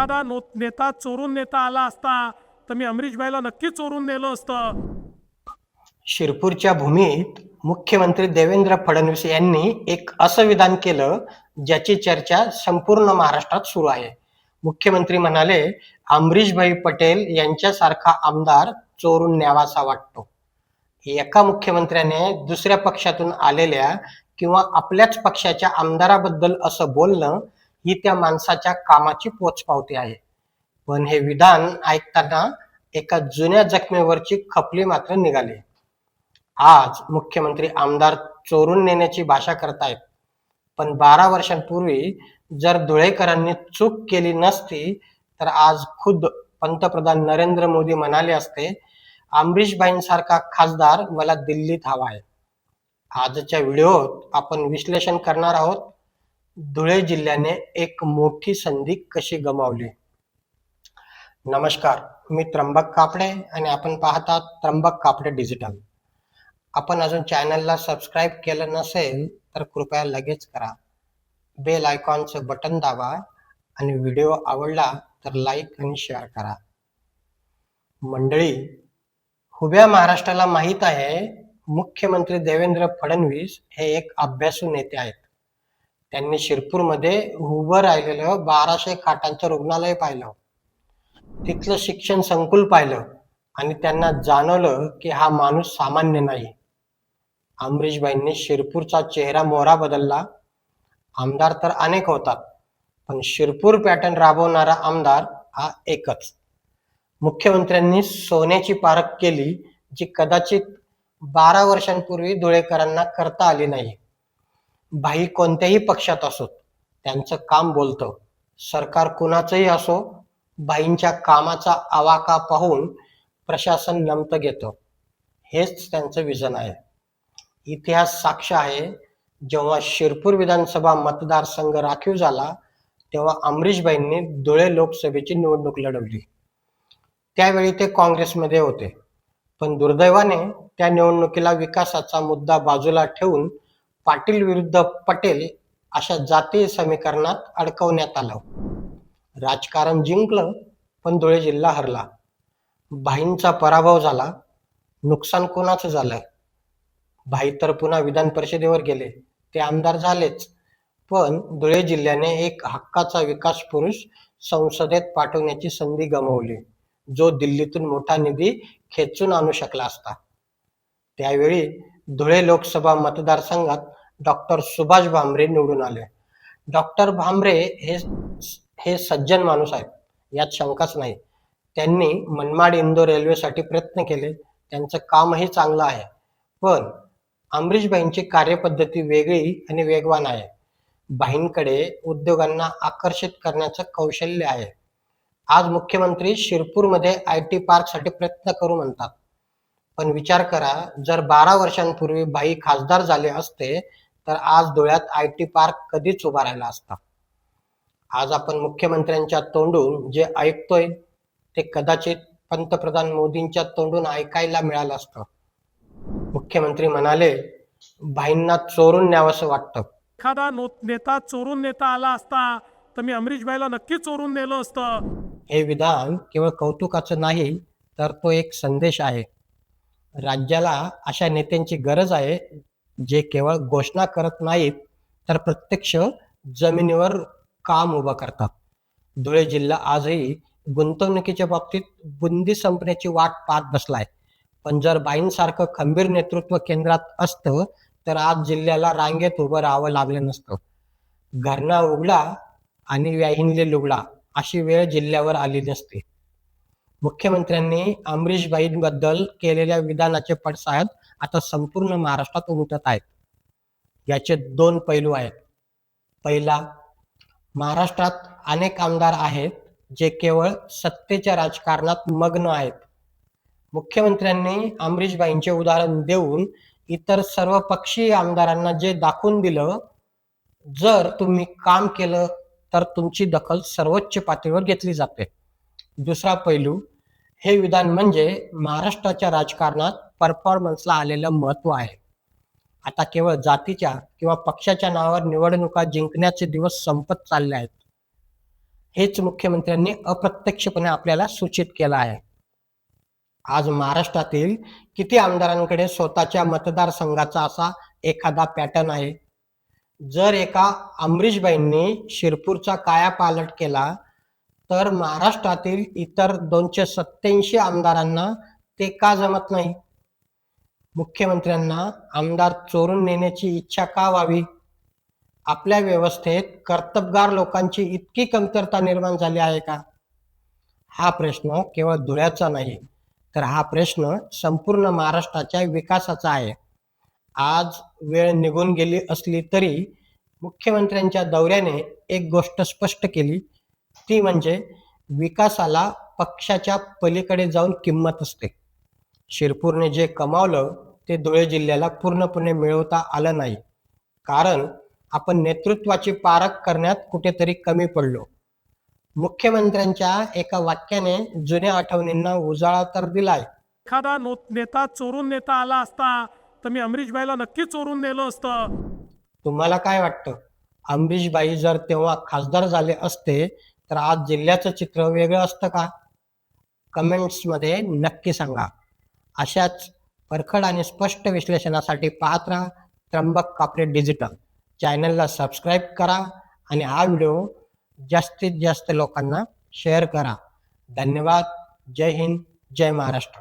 एखादा नेता चोरून नेता आला असता तर मी अमरीशभाईला नक्की चोरून नेलं असतं. शिरपूरच्या भूमीत मुख्यमंत्री देवेंद्र फडणवीस यांनी एक असं विधान केलं ज्याची चर्चा संपूर्ण महाराष्ट्रात सुरू आहे. मुख्यमंत्री म्हणाले, अमरीशभाई पटेल यांच्यासारखा आमदार चोरून न्यावासा वाटतो. एका मुख्यमंत्र्याने दुसऱ्या पक्षातून आलेल्या किंवा आपल्याच पक्षाच्या आमदाराबद्दल असं बोलणं ही त्या माणसाच्या कामाची पोचपावती आहे. पण हे विधान ऐकताना एका जुन्या जखमेवरची खपली मात्र निघाली. आज मुख्यमंत्री आमदार चोरून नेण्याची भाषा करतायत, पण 12 वर्षांपूर्वी जर धुळेकरांनी चूक केली नसती तर आज खुद्द पंतप्रधान नरेंद्र मोदी म्हणाले असते, अमरीशभाईंसारखा खासदार मला दिल्लीत हवा आहे. आजच्या व्हिडिओत आपण विश्लेषण करणार आहोत, धुळे जिल्ह्याने एक मोठी संधी कशी गमावली. नमस्कार, मी त्र्यंबक कापडे आणि आपण पाहतात त्र्यंबक कापडे डिजिटल. आपण अजून चॅनलला सबस्क्राईब केलं नसेल तर कृपया लगेच करा. बेल आयकॉनचं बटन दाबा आणि व्हिडिओ आवडला तर लाईक आणि शेअर करा. मंडळी, उभ्या महाराष्ट्राला माहीत आहे मुख्यमंत्री देवेंद्र फडणवीस हे एक अभ्यासू नेते आहेत. त्यांनी शिरपूरमध्ये उभं राहिलेलं 1200 खाटांचं रुग्णालय पाहिलं, तिथलं शिक्षण संकुल पाहिलं आणि त्यांना जाणवलं की हा माणूस सामान्य नाही. अमरीशभाईंनी शिरपूरचा चेहरा मोहरा बदलला. आमदार तर अनेक होतात, पण शिरपूर पॅटर्न राबवणारा आमदार हा एकच. मुख्यमंत्र्यांनी सोन्याची पारख केली जी कदाचित 12 वर्षांपूर्वी धुळेकरांना करता आली नाही. भाई कोणत्याही पक्षात असोत, त्यांचं काम बोलतं. सरकार कुणाचंही असो, भाईंच्या कामाचा आवाका पाहून प्रशासन नमतं घेतं. हेच त्यांचं विजन आहे. इतिहास साक्ष आहे, जेव्हा शिरपूर विधानसभा मतदारसंघ राखीव झाला तेव्हा अमरीशभाईंनी धुळे लोकसभेची निवडणूक लढवली. त्यावेळी ते काँग्रेसमध्ये होते, पण दुर्दैवाने त्या निवडणुकीला विकासाचा मुद्दा बाजूला ठेवून पाटील विरुद्ध पटेल अशा जातीय समीकरणात अडकवण्यात आलं. राजकारण जिंकलं, पण धुळे जिल्हा हरला. भाईंचा पराभव झाला. नुकसान कोणाचं झालं? भाई तर पुन्हा विधान परिषदेवर गेले, ते आमदार झालेच, पण धुळे जिल्ह्याने एक हक्काचा विकास पुरुष संसदेत पाठवण्याची संधी गमावली, जो दिल्लीतून मोठा निधी खेचून आणू शकला असता. त्यावेळी धुळे लोकसभा मतदारसंघात डॉक्टर सुभाष भामरे निवडून आले. डॉक्टर भामरे हे सज्जन माणूस आहेत, यात शंकाच नाही. त्यांनी मनमाड इंदोर रेल्वेसाठी प्रयत्न केले, त्यांचं कामही चांगलं आहे. पण अमरीशभाईंची कार्यपद्धती वेगळी आणि वेगवान आहे. भाईंकडे उद्योगांना आकर्षित करण्याचं कौशल्य आहे. आज मुख्यमंत्री शिरपूरमध्ये IT पार्कसाठी प्रयत्न करू म्हणतात, पण विचार करा, जर 12 वर्षांपूर्वी भाई खासदार झाले असते तर आज धुळ्यात IT पार्क कधीच उभा राहिला असता. आज आपण मुख्यमंत्र्यांच्या तोंडून जे ऐकतोय ते कदाचित पंतप्रधान मोदींच्या तोंडून ऐकायला मिळालं असतं. मुख्यमंत्री म्हणाले, भाईंना चोरून न्यावंसं वाटतं. एखादा नेता चोरून नेता आला असता तर मी अमरीशभाईला नक्की चोरून नेलं असतं. हे विधान केवळ कौतुकाचं नाही, तर तो एक संदेश आहे. राज्याला अशा नेत्यांची गरज आहे, जे केवळ घोषणा करत नाहीत तर प्रत्यक्ष जमिनीवर काम उभं करतात. धुळे जिल्हा आजही गुंतवणुकीच्या बाबतीत बुंदी संपण्याची वाट पाहत बसलाय, पण जर बाईंसारखं खंबीर नेतृत्व केंद्रात असतं तर आज जिल्ह्याला रांगेत उभं राहावं लागलं नसतं. घरना उघडा आणि व्याहिनले लुगडा अशी वेळ जिल्ह्यावर आली नसती. मुख्यमंत्र्यांनी अमरीशभाईंबद्दल केलेल्या विधानाचे पडसाद आता संपूर्ण महाराष्ट्रात उमटत आहेत. याचे 2 पैलू आहेत. पहिला, महाराष्ट्रात अनेक आमदार आहेत जे केवळ सत्तेच्या राजकारणात मग्न आहेत. मुख्यमंत्र्यांनी अमरीशभाईंचे उदाहरण देऊन इतर सर्व पक्षीय आमदारांना जे दाखवून दिलं, जर तुम्ही काम केलं तर तुमची दखल सर्वोच्च पातळीवर घेतली जाते. दुसरा पैलू, हे विधान म्हणजे महाराष्ट्राच्या राजकारणात परफॉर्मन्सला आलेलं महत्त्व आहे. आता केवळ जातीच्या किंवा पक्षाच्या नावावर निवडणुका जिंकण्याचे दिवस संपत चालले आहेत. हेच मुख्यमंत्र्यांनी अप्रत्यक्षपणे आपल्याला सूचित केलं आहे. आज महाराष्ट्रातील किती आमदारांकडे स्वतःच्या मतदारसंघाचा असा एखादा पॅटर्न आहे? जर एका अमरीशबाईंनी शिरपूरचा कायापालट केला तर महाराष्ट्रातील इतर 287 आमदारांना ते का जमत नाही? मुख्यमंत्र्यांना आमदार चोरून नेण्याची इच्छा का व्हावी? आपल्या व्यवस्थेत कर्तबगार लोकांची इतकी कमतरता निर्माण झाली आहे का? हा प्रश्न केवळ धुळ्याचा नाही, तर हा प्रश्न संपूर्ण महाराष्ट्राच्या विकासाचा आहे. आज वेळ निघून गेली असली तरी मुख्यमंत्र्यांच्या दौऱ्याने एक गोष्ट स्पष्ट केली, ती म्हणजे विकासाला पक्षाच्या पलीकडे जाऊन किंमत असते. शिरपूरने जे कमावलं ते धुळे जिल्ह्याला पूर्णपणे मिळवता आलं नाही, कारण आपण नेतृत्वाची पारख करण्यात कुठेतरी कमी पडलो. मुख्यमंत्र्यांच्या एका वाक्याने जुन्या आठवणींना उजाळा तर दिलाय. एखादा नेता चोरून नेता आला असता तर मी अमरीशबाईला नक्की चोरून नेलं असतं. तुम्हाला काय वाटतं? अमरीशबाई जर तेव्हा खासदार झाले असते तर आज जिल्ह्याचं चित्र वेगळं असतं का? कमेंट्समध्ये नक्की सांगा. अशाच परखड आणि स्पष्ट विश्लेषणासाठी पाहत राहा त्र्यंबक कापरे डिजिटल. चॅनलला सबस्क्राईब करा आणि हा व्हिडिओ जास्तीत जास्त लोकांना शेअर करा. धन्यवाद. जय हिंद, जय महाराष्ट्र.